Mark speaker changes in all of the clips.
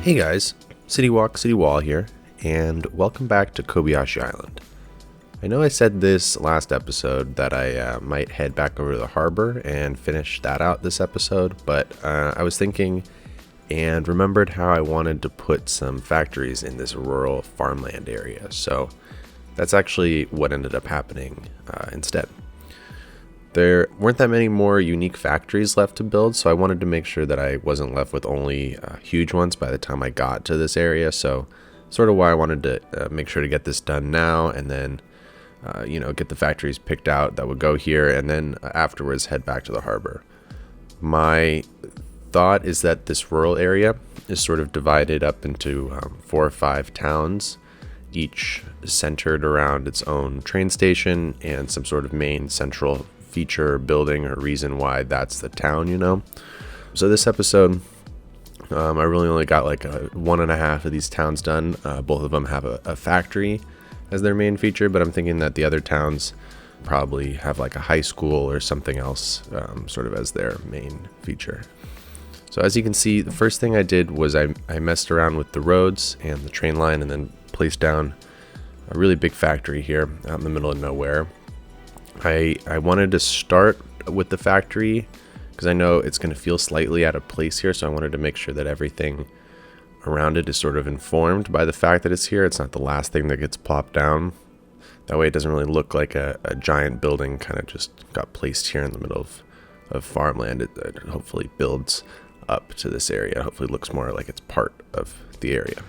Speaker 1: Hey guys, City Walk, City Wall here, and welcome back to Kobayashi Island. I know I said this last episode that I might head back over to the harbor and finish that out this episode, but I was thinking and remembered how I wanted to put some factories in this rural farmland area, so that's actually what ended up happening instead. There weren't that many more unique factories left to build, so I wanted to make sure that I wasn't left with only huge ones by the time I got to this area. So sort of why I wanted to make sure to get this done now and then, get the factories picked out that would go here and then afterwards head back to the harbor. My thought is that this rural area is sort of divided up into 4 or 5 towns, each centered around its own train station and some sort of main central feature, building, or reason why that's the town, So this episode, I really only got like 1.5 of these towns done. Both of them have a factory as their main feature, but I'm thinking that the other towns probably have like a high school or something else sort of as their main feature. So as you can see, the first thing I did was I messed around with the roads and the train line and then placed down a really big factory here out in the middle of nowhere. I wanted to start with the factory because I know it's going to feel slightly out of place here, so I wanted to make sure that everything around it is sort of informed by the fact that it's here. It's not the last thing that gets plopped down. That way it doesn't really look like a giant building kind of just got placed here in the middle of farmland. It hopefully builds up to this area. Hopefully looks more like it's part of the area.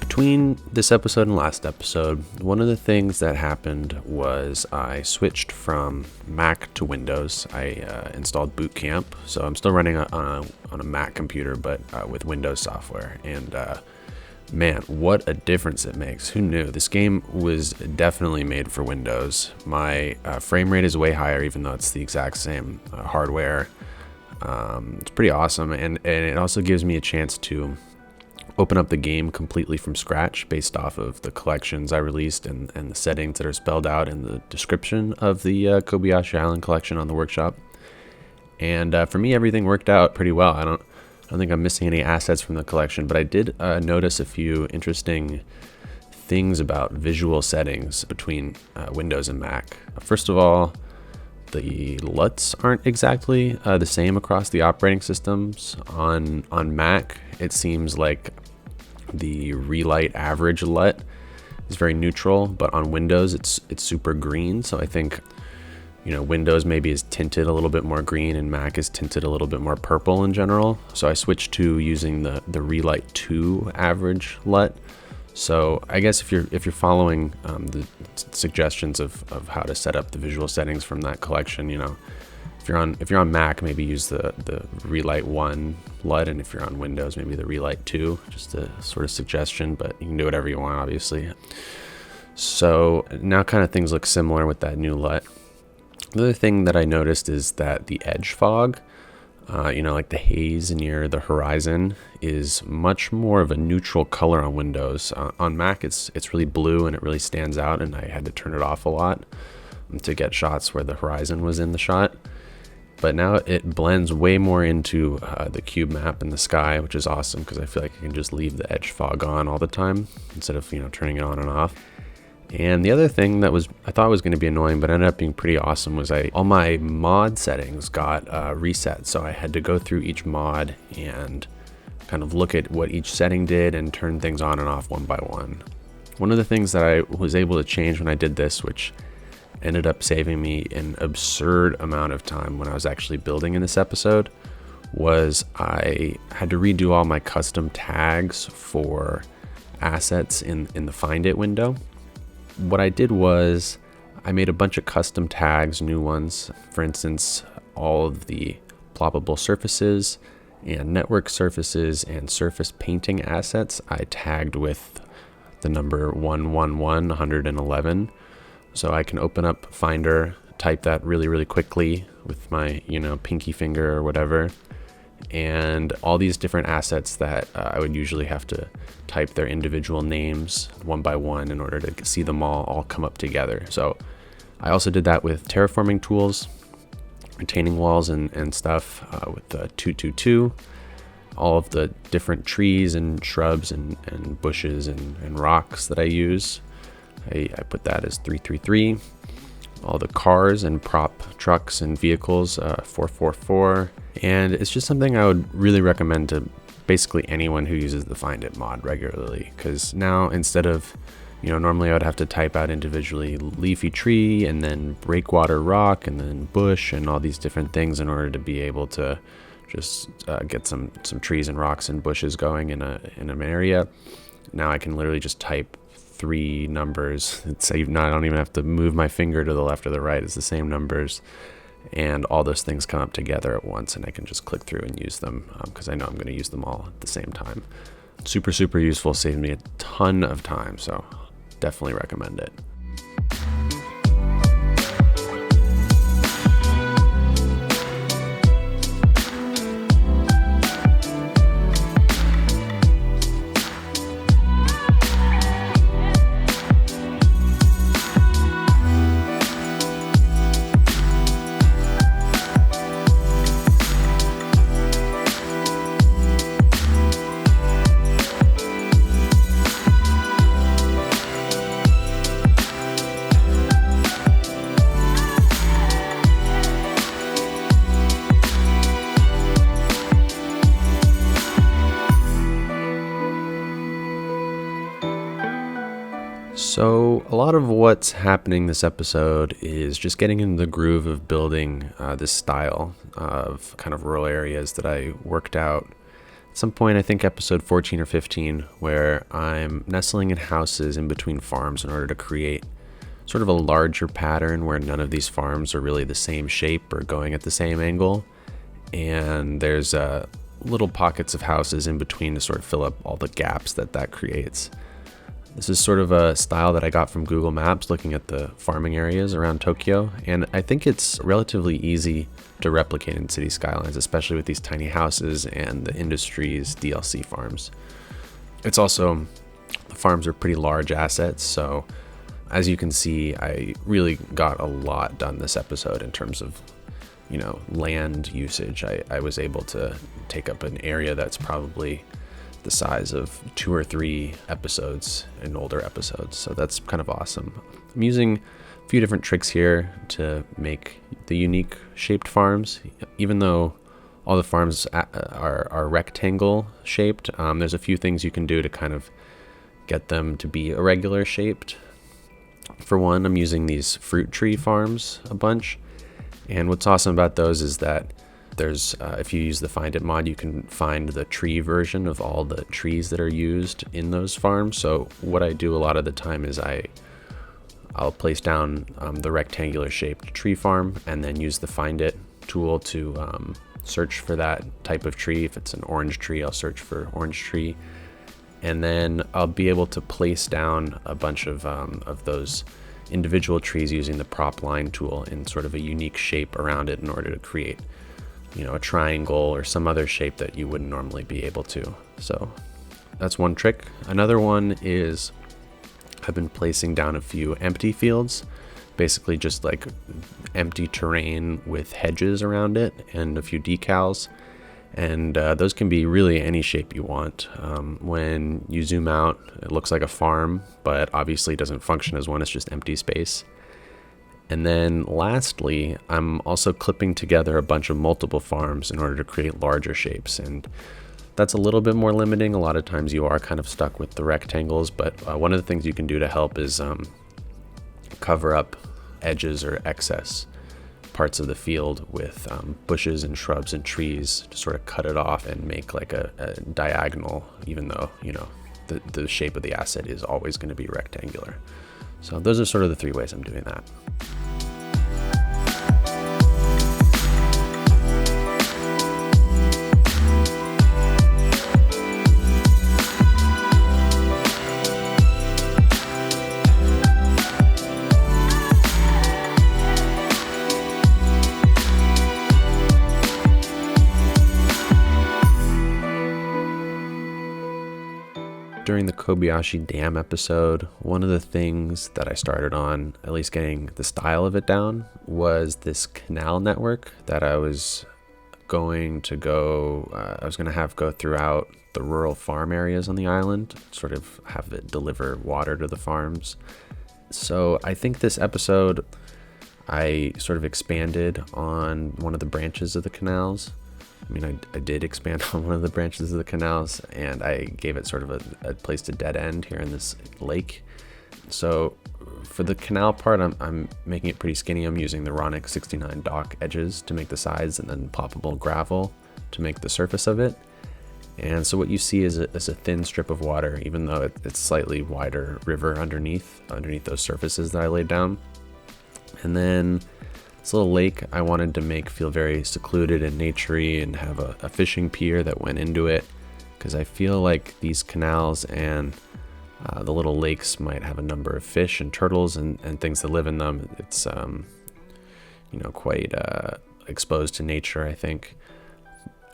Speaker 1: Between this episode and last episode, one of the things that happened was I switched from Mac to Windows. I installed Boot Camp, so I'm still running on a Mac computer, but with Windows software. And man, what a difference it makes. Who knew? This game was definitely made for Windows. My frame rate is way higher, even though it's the exact same hardware. It's pretty awesome, and it also gives me a chance to open up the game completely from scratch based off of the collections I released and the settings that are spelled out in the description of the Kobayashi Island collection on the workshop. And for me, everything worked out pretty well. I don't think I'm missing any assets from the collection, but I did notice a few interesting things about visual settings between Windows and Mac. First of all, the LUTs aren't exactly the same across the operating systems. On Mac, it seems like the relight average LUT is very neutral, but on Windows it's super green. So I think Windows maybe is tinted a little bit more green and Mac is tinted a little bit more purple in general. So I switched to using the relight 2 average LUT. So I guess if you're following the suggestions of how to set up the visual settings from that collection, if you're on Mac, maybe use the relight 1 LUT, and if you're on Windows, maybe the relight 2. Just a sort of suggestion, but you can do whatever you want, obviously. So now kind of things look similar with that new LUT. The other thing that I noticed is that the edge fog, like the haze near the horizon, is much more of a neutral color on Windows. On Mac, it's really blue and it really stands out, and I had to turn it off a lot to get shots where the horizon was in the shot. But now it blends way more into the cube map and the sky, which is awesome because I feel like I can just leave the edge fog on all the time instead of turning it on and off. And the other thing that I thought was going to be annoying, but ended up being pretty awesome, was all my mod settings got reset. So I had to go through each mod and kind of look at what each setting did and turn things on and off one by one. One of the things that I was able to change when I did this, which ended up saving me an absurd amount of time when I was actually building in this episode, was I had to redo all my custom tags for assets in the Find It window. What I did was I made a bunch of custom tags, new ones. For instance, all of the ploppable surfaces and network surfaces and surface painting assets I tagged with the number 111, 111. So I can open up Finder type that really, really quickly with my, pinky finger or whatever. And all these different assets that I would usually have to type their individual names one by one in order to see them all come up together. So I also did that with terraforming tools, retaining walls and stuff with the 222. All of the different trees and shrubs and bushes and rocks that I use, I put that as 333. All the cars and prop trucks and vehicles, 444. And it's just something I would really recommend to basically anyone who uses the Find It mod regularly, because now instead of, normally I would have to type out individually leafy tree and then breakwater rock and then bush and all these different things in order to be able to just get some trees and rocks and bushes going in an area. Now I can literally just type 3 numbers. I don't even have to move my finger to the left or the right. It's the same numbers, and all those things come up together at once, and I can just click through and use them because I know I'm going to use them all at the same time. Super, super useful. Saved me a ton of time, so definitely recommend it. So a lot of what's happening this episode is just getting into the groove of building this style of kind of rural areas that I worked out at some point, I think episode 14 or 15, where I'm nestling in houses in between farms in order to create sort of a larger pattern where none of these farms are really the same shape or going at the same angle. And there's little pockets of houses in between to sort of fill up all the gaps that creates. This is sort of a style that I got from Google Maps looking at the farming areas around Tokyo, and I think it's relatively easy to replicate in City Skylines, especially with these tiny houses and the industry's DLC farms. It's also, the farms are pretty large assets, so as you can see, I really got a lot done this episode in terms of, land usage. I was able to take up an area that's probably the size of 2 or 3 episodes in older episodes. So that's kind of awesome. I'm using a few different tricks here to make the unique shaped farms. Even though all the farms are rectangle shaped, there's a few things you can do to kind of get them to be irregular shaped. For one, I'm using these fruit tree farms a bunch. And what's awesome about those is that there's, if you use the Find It mod, you can find the tree version of all the trees that are used in those farms. So what I do a lot of the time is I'll place down the rectangular shaped tree farm and then use the Find It tool to search for that type of tree. If it's an orange tree, I'll search for orange tree. And then I'll be able to place down a bunch of those individual trees using the prop line tool in sort of a unique shape around it in order to create a triangle or some other shape that you wouldn't normally be able to. So that's one trick. Another one is I've been placing down a few empty fields, basically just like empty terrain with hedges around it and a few decals. And those can be really any shape you want. When you zoom out, it looks like a farm, but obviously doesn't function as one. It's just empty space. And then lastly, I'm also clipping together a bunch of multiple farms in order to create larger shapes. And that's a little bit more limiting. A lot of times you are kind of stuck with the rectangles, but one of the things you can do to help is cover up edges or excess parts of the field with bushes and shrubs and trees to sort of cut it off and make like a diagonal, even though, the shape of the asset is always going to be rectangular. So those are sort of the 3 ways I'm doing that. during the Kobayashi Dam episode, one of the things that I started on, at least getting the style of it down, was this canal network that I was going to have go throughout the rural farm areas on the island, sort of have it deliver water to the farms. So I think this episode, I sort of expanded on one of the branches of the canals. I mean, I did expand on one of the branches of the canals, and I gave it sort of a place to dead end here in this lake. So for the canal part, I'm making it pretty skinny. I'm using the Ronic 69 dock edges to make the sides, and then poppable gravel to make the surface of it. And so what you see is a thin strip of water, even though it's slightly wider river underneath those surfaces that I laid down. And then this little lake I wanted to make feel very secluded and naturey, and have a fishing pier that went into it, because I feel like these canals and the little lakes might have a number of fish and turtles and things that live in them. It's quite exposed to nature, I think.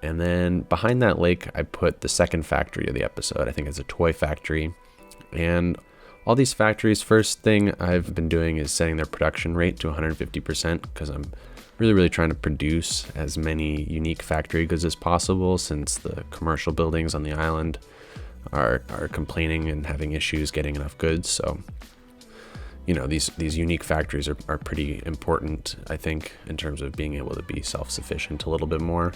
Speaker 1: And then behind that lake, I put the second factory of the episode. I think it's a toy factory. And all these factories, first thing I've been doing is setting their production rate to 150%, because I'm really, really trying to produce as many unique factory goods as possible, since the commercial buildings on the island are complaining and having issues getting enough goods. So, these unique factories are pretty important, I think, in terms of being able to be self-sufficient a little bit more.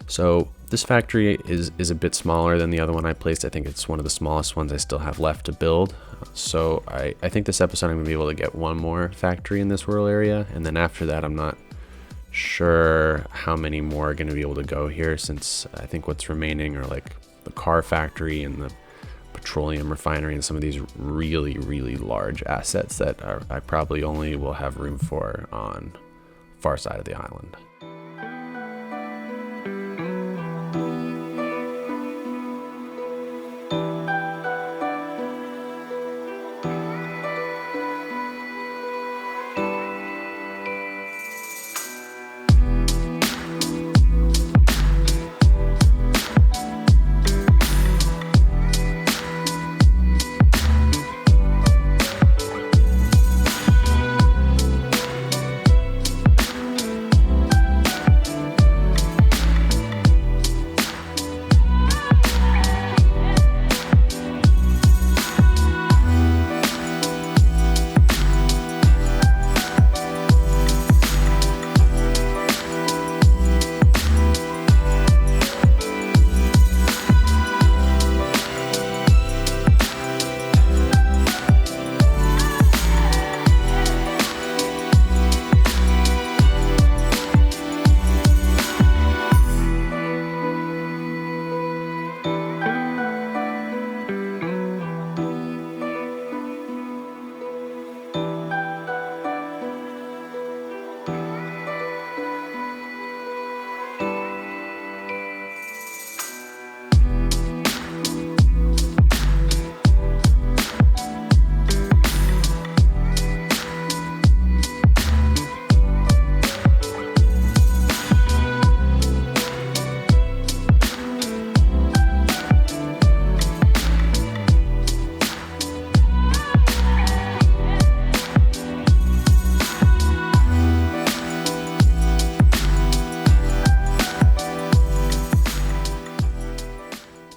Speaker 1: So this factory is a bit smaller than the other one I placed. I think it's one of the smallest ones I still have left to build. So I think this episode I'm going to be able to get one more factory in this rural area. And then after that, I'm not sure how many more are going to be able to go here, since I think what's remaining are like the car factory and the petroleum refinery and some of these really, really large assets that I probably only will have room for on far side of the island.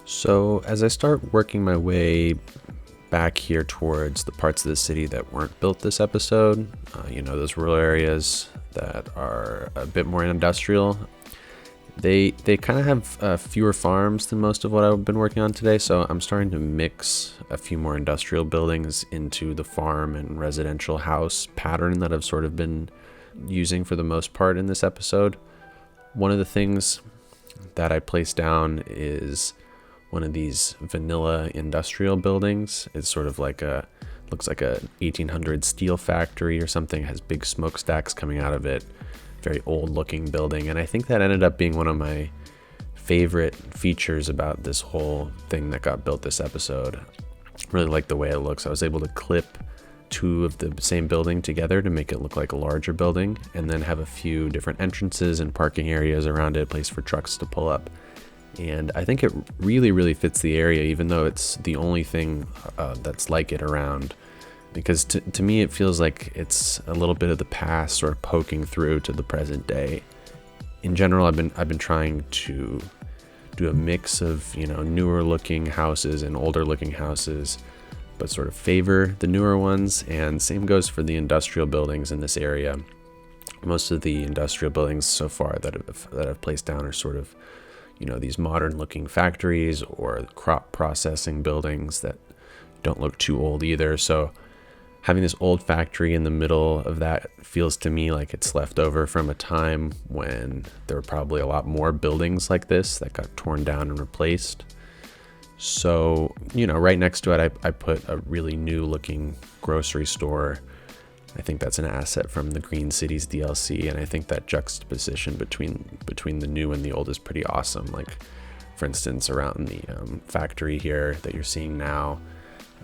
Speaker 1: So as I start working my way back here towards the parts of the city that weren't built this episode, those rural areas that are a bit more industrial, they kind of have fewer farms than most of what I've been working on today. So I'm starting to mix a few more industrial buildings into the farm and residential house pattern that I've sort of been using for the most part in this episode. One of the things that I placed down is one of these vanilla industrial buildings. It's sort of looks like a 1800 steel factory or something. It has big smokestacks coming out of it. Very old looking building. And I think that ended up being one of my favorite features about this whole thing that got built this episode. Really like the way it looks. I was able to clip two of the same building together to make it look like a larger building, and then have a few different entrances and parking areas around it, a place for trucks to pull up. And I think it really fits the area, even though it's the only thing that's like it around. Because to me, it feels like it's a little bit of the past sort of poking through to the present day. In general, I've been trying to do a mix of, newer looking houses and older looking houses, but sort of favor the newer ones. And same goes for the industrial buildings in this area. Most of the industrial buildings so far that I've placed down are sort of, these modern looking factories or crop processing buildings that don't look too old either. So having this old factory in the middle of that feels to me like it's left over from a time when there were probably a lot more buildings like this that got torn down and replaced. So, right next to it, I put a really new looking grocery store. I think that's an asset from the Green Cities DLC, and I think that juxtaposition between the new and the old is pretty awesome. Like, for instance, around the factory here that you're seeing now,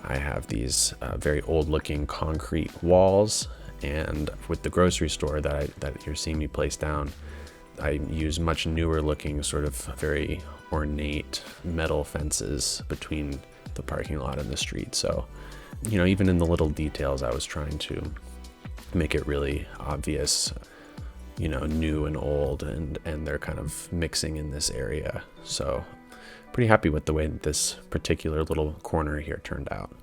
Speaker 1: I have these very old-looking concrete walls, and with the grocery store that you're seeing me place down, I use much newer-looking, sort of very ornate metal fences between the parking lot and the street. So, even in the little details, I was trying to make it really obvious, new and old, and they're kind of mixing in this area. So pretty happy with the way that this particular little corner here turned out.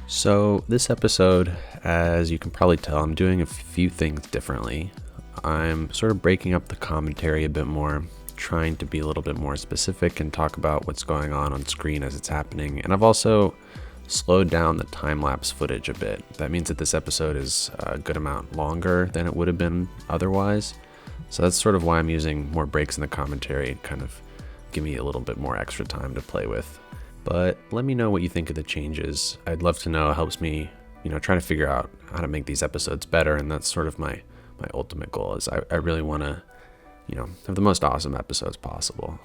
Speaker 1: So this episode, as you can probably tell, I'm doing a few things differently. I'm sort of breaking up the commentary a bit more, trying to be a little bit more specific and talk about what's going on screen as it's happening. And I've also slowed down the time-lapse footage a bit. That means that this episode is a good amount longer than it would have been otherwise. So that's sort of why I'm using more breaks in the commentary, kind of give me a little bit more extra time to play with. But let me know what you think of the changes. I'd love to know. It helps me, try to figure out how to make these episodes better. And that's sort of my ultimate goal is I really want to, have the most awesome episodes possible.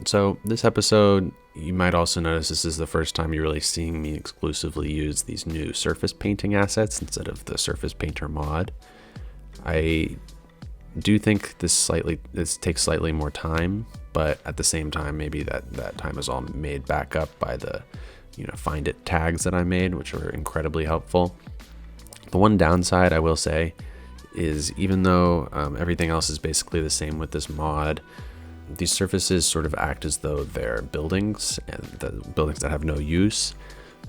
Speaker 1: So this episode, you might also notice this is the first time you're really seeing me exclusively use these new surface painting assets instead of the Surface Painter mod. I do think this takes slightly more time, but at the same time, maybe that time is all made back up by the, find it tags that I made, which are incredibly helpful. The one downside I will say is even though everything else is basically the same with this mod, these surfaces sort of act as though they're buildings, and the buildings that have no use.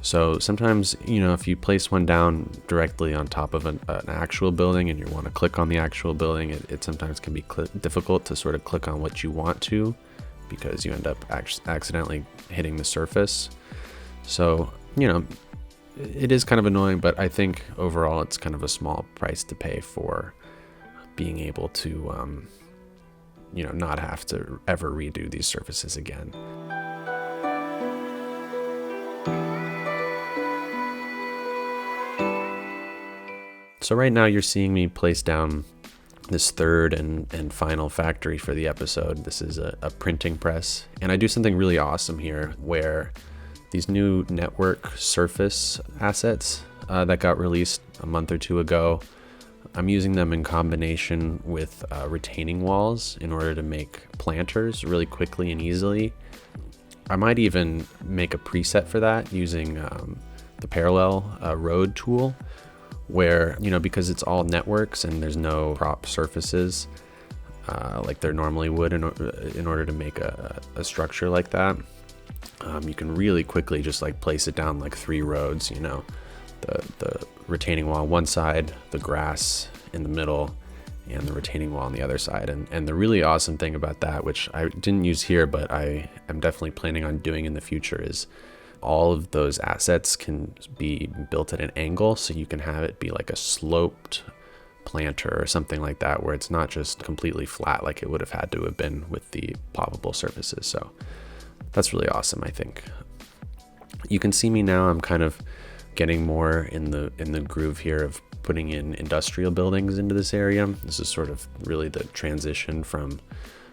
Speaker 1: So sometimes, if you place one down directly on top of an actual building and you want to click on the actual building, it sometimes can be difficult to sort of click on what you want to because you end up accidentally hitting the surface. So, it is kind of annoying, but I think overall it's kind of a small price to pay for being able to, not have to ever redo these surfaces again. So right now you're seeing me place down this third and final factory for the episode. This is a printing press, and I do something really awesome here where these new network surface assets that got released a month or two ago, I'm using them in combination with retaining walls in order to make planters really quickly and easily. I might even make a preset for that using the parallel road tool, where, because it's all networks and there's no prop surfaces like there normally would in order to make a structure like that, you can really quickly just place it down like 3 roads, the retaining wall on one side, the grass in the middle, and the retaining wall on the other side. And the really awesome thing about that, which I didn't use here, but I am definitely planning on doing in the future, is all of those assets can be built at an angle, so you can have it be like a sloped planter or something like that, where it's not just completely flat like it would have had to have been with the ploppable surfaces. So That's really awesome, I think. You can see me now, I'm kind of getting more in the groove here of putting in industrial buildings into this area. This is sort of really the transition from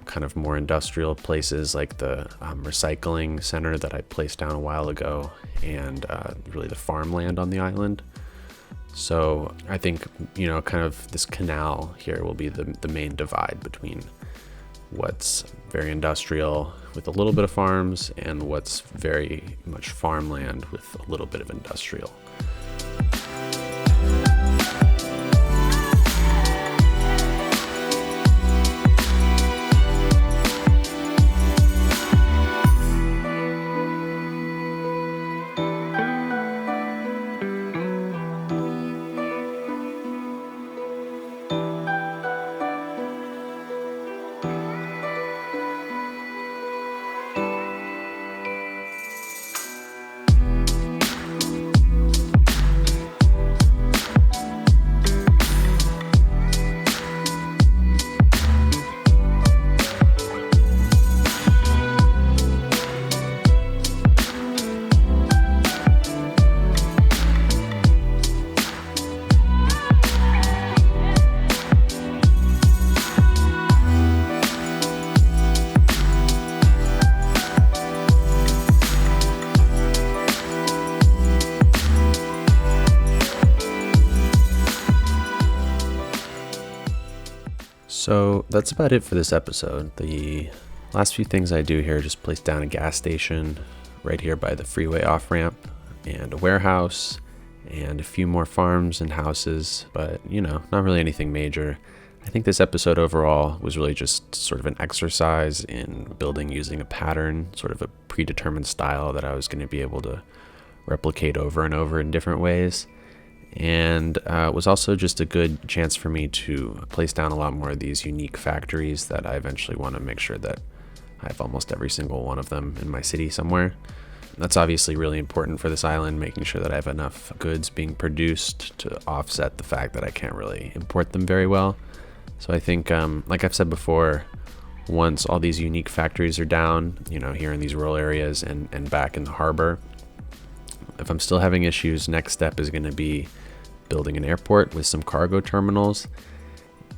Speaker 1: kind of more industrial places like the recycling center that I placed down a while ago, and really the farmland on the island. So I think, kind of this canal here will be the main divide between what's very industrial with a little bit of farms and what's very much farmland with a little bit of industrial. So that's about it for this episode. The last few things I do here are just place down a gas station right here by the freeway off-ramp, and a warehouse, and a few more farms and houses, but not really anything major. I think this episode overall was really just sort of an exercise in building using a pattern, sort of a predetermined style that I was going to be able to replicate over and over in different ways. And it was also just a good chance for me to place down a lot more of these unique factories that I eventually want to make sure that I have almost every single one of them in my city somewhere. That's obviously really important for this island, making sure that I have enough goods being produced to offset the fact that I can't really import them very well. So I think, like I've said before, once all these unique factories are down, here in these rural areas and back in the harbor, if I'm still having issues, next step is going to be building an airport with some cargo terminals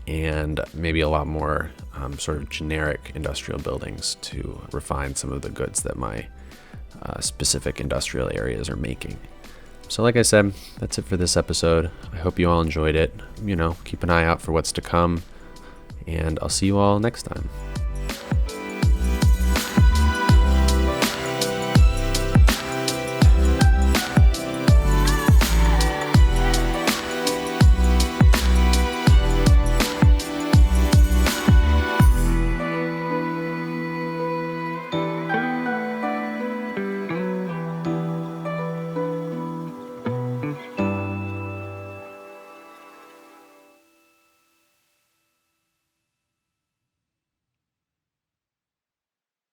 Speaker 1: and maybe a lot more sort of generic industrial buildings to refine some of the goods that my specific industrial areas are making. So like I said, that's it for this episode. I hope you all enjoyed it. Keep an eye out for what's to come, and I'll see you all next time.